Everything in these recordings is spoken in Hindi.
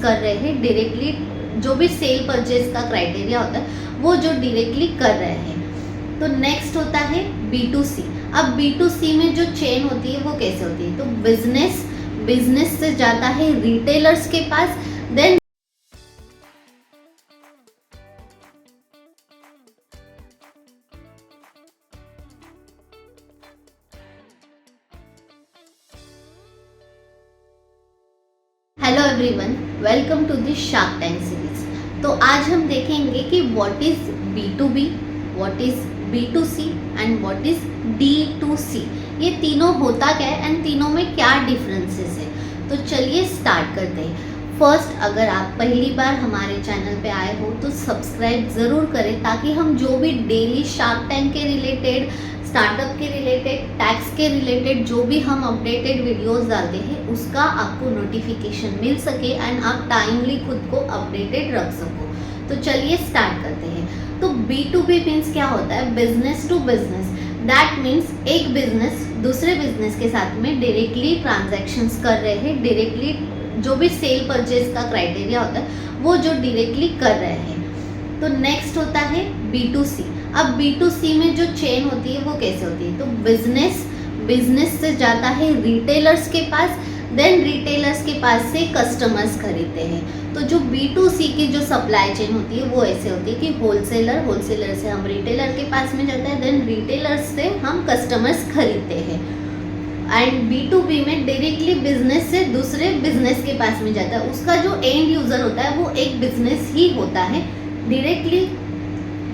कर रहे हैं डायरेक्टली, जो भी सेल परचेज का क्राइटेरिया होता है वो जो डायरेक्टली कर रहे हैं। तो नेक्स्ट होता है B2C। अब B2C में जो चेन होती है वो कैसे होती है, तो बिजनेस से जाता है रिटेलर्स के पास, then hello everyone, welcome to this Shark Tank series. तो आज हम देखेंगे कि what is B2B, what is B2C and what is D2C। ये तीनों होता क्या है एंड तीनों में क्या डिफरेंसेस है। तो चलिए स्टार्ट करते हैं। फर्स्ट, अगर आप पहली बार हमारे चैनल पे आए हो तो सब्सक्राइब ज़रूर करें, ताकि हम जो भी डेली शार्क टैंक के रिलेटेड, स्टार्टअप के रिलेटेड, टैक्स के रिलेटेड जो भी हम अपडेटेड वीडियोस डालते हैं उसका आपको नोटिफिकेशन मिल सके एंड आप टाइमली खुद को अपडेटेड रख सको। तो चलिए स्टार्ट करते हैं। तो B2B मीन्स क्या होता है, business to business. That means एक बिजनेस दूसरे बिजनेस के साथ में डायरेक्टली ट्रांजैक्शंस कर रहे हैं, डायरेक्टली जो भी सेल परचेज का क्राइटेरिया होता है वो जो डायरेक्टली कर रहे हैं। तो नेक्स्ट होता है B2C। अब B2C में जो चेन होती है वो कैसे होती है, तो बिजनेस से जाता है रिटेलर्स के पास, देन रिटेलर्स के पास से कस्टमर्स खरीदते हैं। तो जो B2C की जो सप्लाई चेन होती है वो ऐसे होती है कि होलसेलर से हम रिटेलर के पास में जाता है, देन रिटेलर्स से हम कस्टमर्स खरीदते हैं। एंड B2B में डायरेक्टली बिजनेस से दूसरे बिजनेस के पास में जाता है। उसका जो एंड यूजर होता है वो एक बिजनेस ही होता है, डायरेक्टली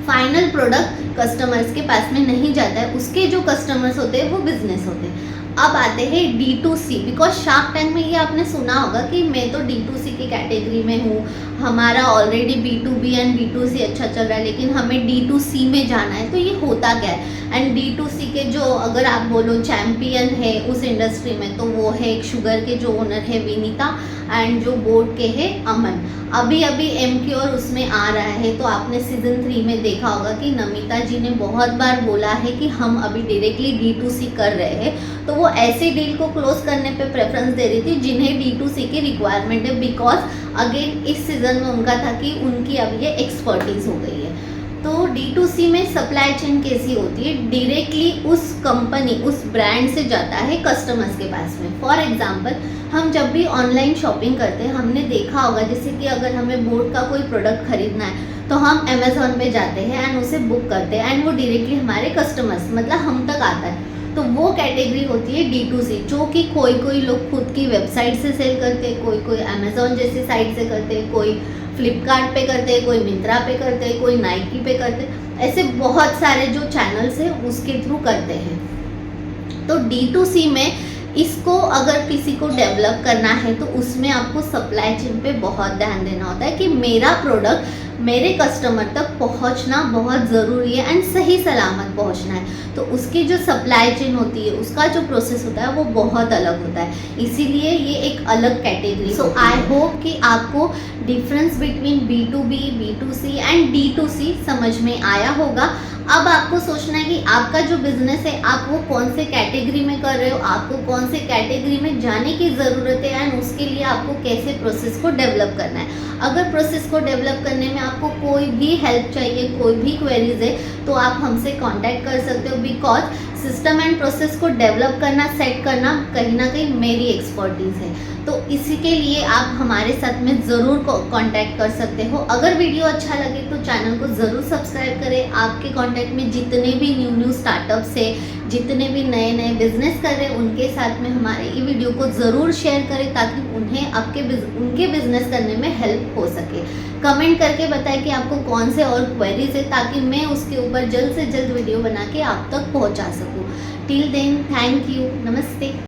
फाइनल प्रोडक्ट कस्टमर्स के पास में नहीं जाता है। उसके जो कस्टमर्स होते हैं वो बिजनेस होते हैं। अब आते हैं D2C, बिकॉज शार्क टैंक में ये आपने सुना होगा कि मैं तो D2C की कैटेगरी में हूँ, हमारा ऑलरेडी B2B एंड B2C अच्छा चल रहा है, लेकिन हमें D2C में जाना है। तो ये होता क्या है, एंड D2C के जो अगर आप बोलो चैम्पियन है उस इंडस्ट्री में, तो वो है एक शुगर के जो ओनर है विनीता, एंड जो बोर्ड के है अमन। अभी MQ उसमें आ रहा है, तो आपने सीजन 3 में देखा होगा कि नमिता जी ने बहुत बार बोला है कि हम अभी डायरेक्टली D2C कर रहे हैं। तो वो ऐसे डील को क्लोज करने पे प्रेफरेंस दे रही थी जिन्हें D2C की रिक्वायरमेंट है, बिकॉज अगेन इस सीजन में उनका था कि उनकी अब ये एक्सपर्टीज हो गई है। तो D2C में सप्लाई चेन कैसी होती है, डायरेक्टली उस कंपनी, उस ब्रांड से जाता है कस्टमर्स के पास में। फॉर एग्जांपल, हम जब भी ऑनलाइन शॉपिंग करते हैं, हमने देखा होगा जैसे कि अगर हमें बोट का कोई प्रोडक्ट खरीदना है तो हम अमेजोन पे जाते हैं एंड उसे बुक करते हैं, एंड वो डायरेक्टली हमारे कस्टमर्स मतलब हम तक आता है। तो वो कैटेगरी होती है D2C, जो कि कोई लोग खुद की वेबसाइट से सेल करते हैं, कोई अमेजोन जैसी साइट से करते हैं, कोई फ्लिपकार्ट पे करते हैं, कोई मिंत्रा पे करते हैं, कोई नाइकी पे करते हैं। ऐसे बहुत सारे जो चैनल्स हैं उसके थ्रू करते हैं। तो D2C में इसको अगर किसी को डेवलप करना है तो उसमें आपको सप्लाई चेन पे बहुत ध्यान देना होता है कि मेरा प्रोडक्ट मेरे कस्टमर तक पहुंचना बहुत ज़रूरी है एंड सही सलामत पहुंचना है। तो उसकी जो सप्लाई चेन होती है, उसका जो प्रोसेस होता है वो बहुत अलग होता है, इसीलिए ये एक अलग कैटेगरी। सो आई होप कि आपको difference between B2B, B2C and D2C समझ में आया होगा। अब आपको सोचना है कि आपका जो बिजनेस है आप वो कौन से कैटेगरी में कर रहे हो, आपको कौन से कैटेगरी में जाने की ज़रूरत है एंड उसके लिए आपको कैसे प्रोसेस को डेवलप करना है। अगर प्रोसेस को डेवलप करने में आपको कोई भी हेल्प चाहिए, कोई भी क्वेरीज है, तो आप हमसे कांटेक्ट कर सकते हो, बिकॉज सिस्टम एंड प्रोसेस को डेवलप करना, सेट करना कहीं ना कहीं मेरी एक्सपर्टीज़ है। तो इसी के लिए आप हमारे साथ में ज़रूर कांटेक्ट कर सकते हो। अगर वीडियो अच्छा लगे तो चैनल को ज़रूर सब्सक्राइब करें। आपके कांटेक्ट में जितने भी न्यू स्टार्टअप्स है, जितने भी नए बिजनेस कर रहे हैं, उनके साथ में हमारे ये वीडियो को ज़रूर शेयर करें, ताकि उन्हें उनके बिजनेस करने में हेल्प हो सके। कमेंट करके बताएं कि आपको कौन से और क्वेरीज है, ताकि मैं उसके ऊपर जल्द से जल्द वीडियो बना के आप तक पहुँचा सकूँ। टिल देन, थैंक यू, नमस्ते।